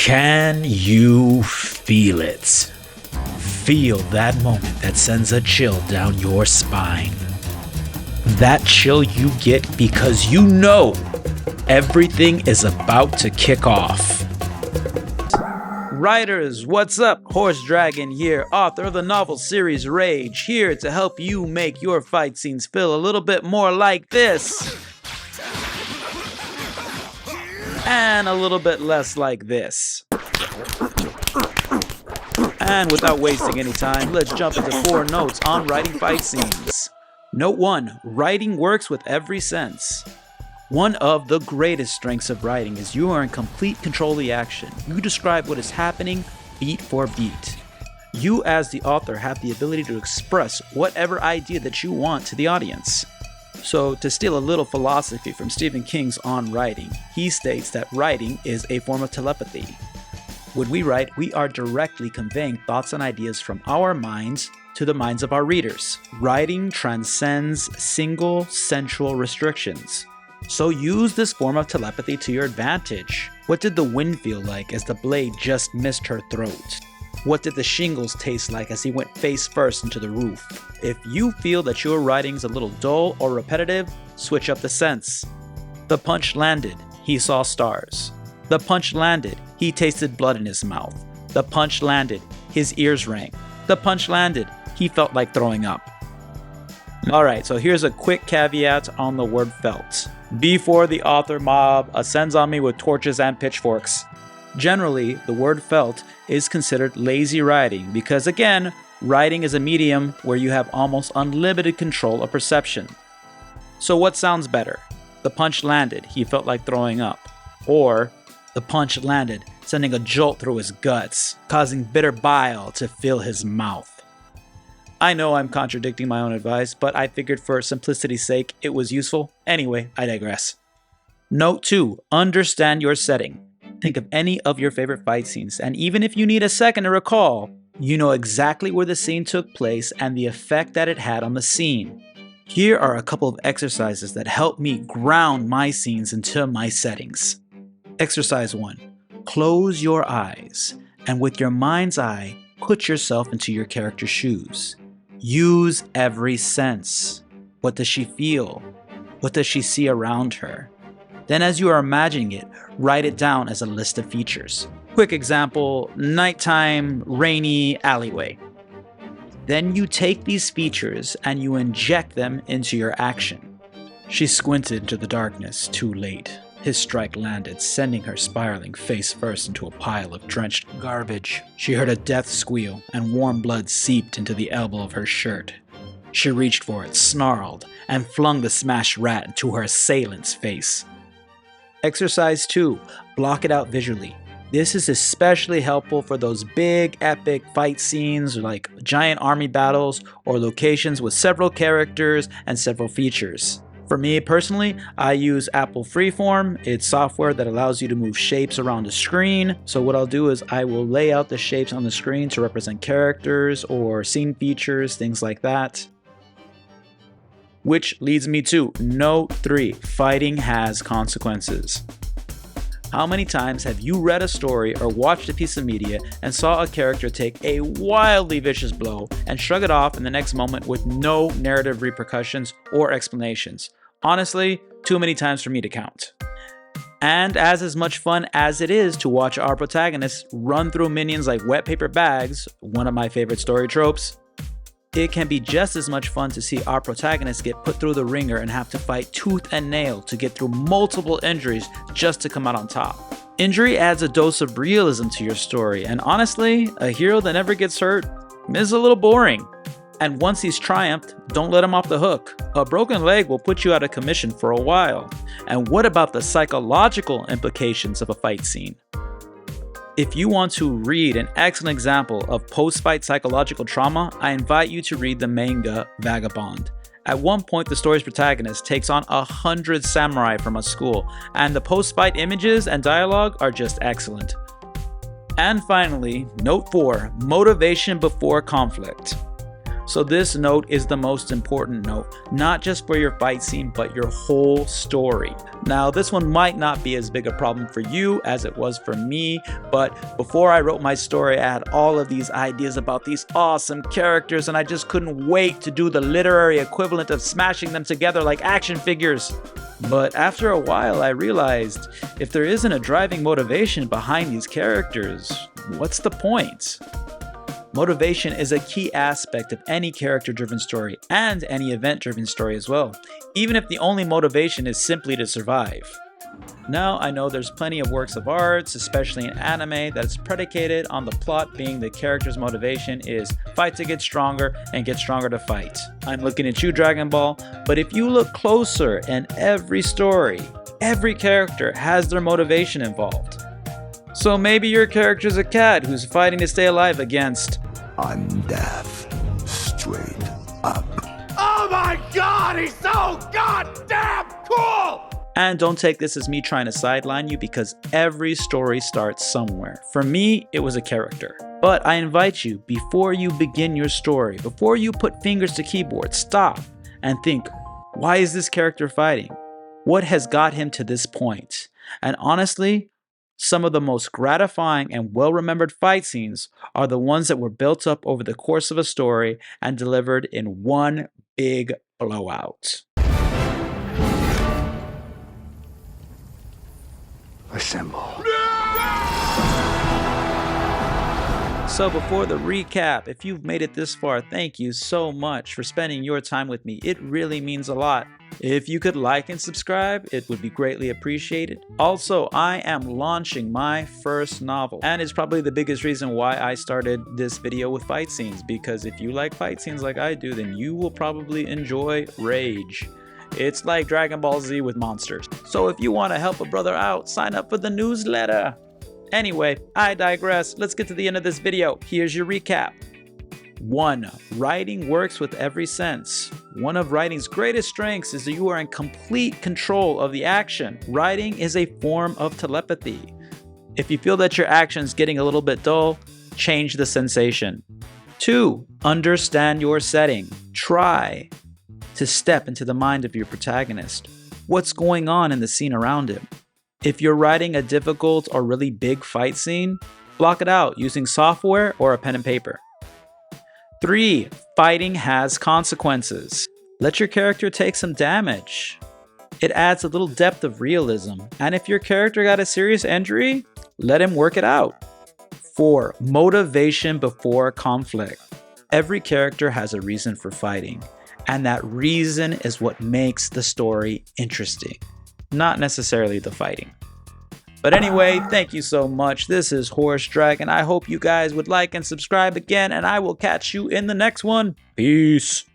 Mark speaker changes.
Speaker 1: Can you feel it? Feel that moment that sends a chill down your spine. That chill you get because you know everything is about to kick off. Writers, what's up? Horse Dragon here, author of the novel series Rage, here to help you make your fight scenes feel a little bit more like this. And a little bit less like this. And without wasting any time, let's jump into 4 notes on writing fight scenes. Note 1. Writing works with every sense. One of the greatest strengths of writing is you are in complete control of the action. You describe what is happening beat for beat. You as the author have the ability to express whatever idea that you want to the audience. So, to steal a little philosophy from Stephen King's On Writing, he states that writing is a form of telepathy. When we write, we are directly conveying thoughts and ideas from our minds to the minds of our readers. Writing transcends single sensual restrictions. So use this form of telepathy to your advantage. What did the wind feel like as the blade just missed her throat? What did the shingles taste like as he went face first into the roof? If you feel that your writing's a little dull or repetitive, switch up the sense. The punch landed, he saw stars. The punch landed, he tasted blood in his mouth. The punch landed, his ears rang. The punch landed, he felt like throwing up. Alright, so here's a quick caveat on the word felt. Before the author mob ascends on me with torches and pitchforks. Generally, the word felt is considered lazy writing because, again, writing is a medium where you have almost unlimited control of perception. So what sounds better? The punch landed, he felt like throwing up. Or, the punch landed, sending a jolt through his guts, causing bitter bile to fill his mouth. I know I'm contradicting my own advice, but I figured for simplicity's sake it was useful. Anyway, I digress. Note 2. Understand your setting. Think of any of your favorite fight scenes, and even if you need a second to recall, you know exactly where the scene took place and the effect that it had on the scene. Here are a couple of exercises that help me ground my scenes into my settings. Exercise 1. Close your eyes, and with your mind's eye, put yourself into your character's shoes. Use every sense. What does she feel? What does she see around her? Then as you are imagining it, write it down as a list of features. Quick example, nighttime, rainy alleyway. Then you take these features and you inject them into your action. She squinted into the darkness, too late. His strike landed, sending her spiraling face first into a pile of drenched garbage. She heard a death squeal, and warm blood seeped into the elbow of her shirt. She reached for it, snarled, and flung the smashed rat into her assailant's face. Exercise 2. Block it out visually. This is especially helpful for those big, epic fight scenes like giant army battles or locations with several characters and several features. For me personally, I use Apple Freeform. It's software that allows you to move shapes around the screen. So what I'll do is I will lay out the shapes on the screen to represent characters or scene features, things like that. Which leads me to Note 3. Fighting has consequences. How many times have you read a story or watched a piece of media and saw a character take a wildly vicious blow and shrug it off in the next moment with no narrative repercussions or explanations? Honestly, too many times for me to count. And as much fun as it is to watch our protagonists run through minions like wet paper bags, one of my favorite story tropes, it can be just as much fun to see our protagonists get put through the ringer and have to fight tooth and nail to get through multiple injuries just to come out on top. Injury adds a dose of realism to your story, and honestly, a hero that never gets hurt is a little boring. And once he's triumphed, don't let him off the hook. A broken leg will put you out of commission for a while. And what about the psychological implications of a fight scene? If you want to read an excellent example of post-fight psychological trauma, I invite you to read the manga Vagabond. At one point, the story's protagonist takes on 100 samurai from a school, and the post-fight images and dialogue are just excellent. And finally, Note 4, Motivation before conflict. So this note is the most important note, not just for your fight scene, but your whole story. Now, this one might not be as big a problem for you as it was for me, but before I wrote my story, I had all of these ideas about these awesome characters, and I just couldn't wait to do the literary equivalent of smashing them together like action figures. But after a while, I realized if there isn't a driving motivation behind these characters, what's the point? Motivation is a key aspect of any character-driven story and any event-driven story as well, even if the only motivation is simply to survive. Now, I know there's plenty of works of arts, especially in anime, that is predicated on the plot being the character's motivation is fight to get stronger and get stronger to fight. I'm looking at you, Dragon Ball, but if you look closer in every story, every character has their motivation involved. So maybe your character's a cat who's fighting to stay alive against
Speaker 2: undeath, straight up.
Speaker 3: Oh my god, he's so goddamn cool!
Speaker 1: And don't take this as me trying to sideline you, because every story starts somewhere. For me, it was a character. But I invite you, before you begin your story, before you put fingers to keyboard, stop and think, why is this character fighting? What has got him to this point? And honestly, some of the most gratifying and well-remembered fight scenes are the ones that were built up over the course of a story and delivered in one big blowout.
Speaker 2: Assemble.
Speaker 1: So before the recap, if you've made it this far, thank you so much for spending your time with me. It really means a lot. If you could like and subscribe, it would be greatly appreciated. Also, I am launching my first novel, and it's probably the biggest reason why I started this video with fight scenes, because if you like fight scenes like I do, then you will probably enjoy Rage. It's like Dragon Ball Z with monsters. So if you want to help a brother out, sign up for the newsletter. Anyway, I digress. Let's get to the end of this video. Here's your recap. 1. Writing works with every sense. One of writing's greatest strengths is that you are in complete control of the action. Writing is a form of telepathy. If you feel that your action's getting a little bit dull, change the sensation. 2. Understand your setting. Try to step into the mind of your protagonist. What's going on in the scene around him? If you're writing a difficult or really big fight scene, block it out using software or a pen and paper. 3. Fighting has consequences. Let your character take some damage. It adds a little depth of realism. And if your character got a serious injury, let him work it out. 4. Motivation before conflict. Every character has a reason for fighting, and that reason is what makes the story interesting, not necessarily the fighting. But anyway, thank you so much. This is Horse Dragon. I hope you guys would like and subscribe again, and I will catch you in the next one. Peace.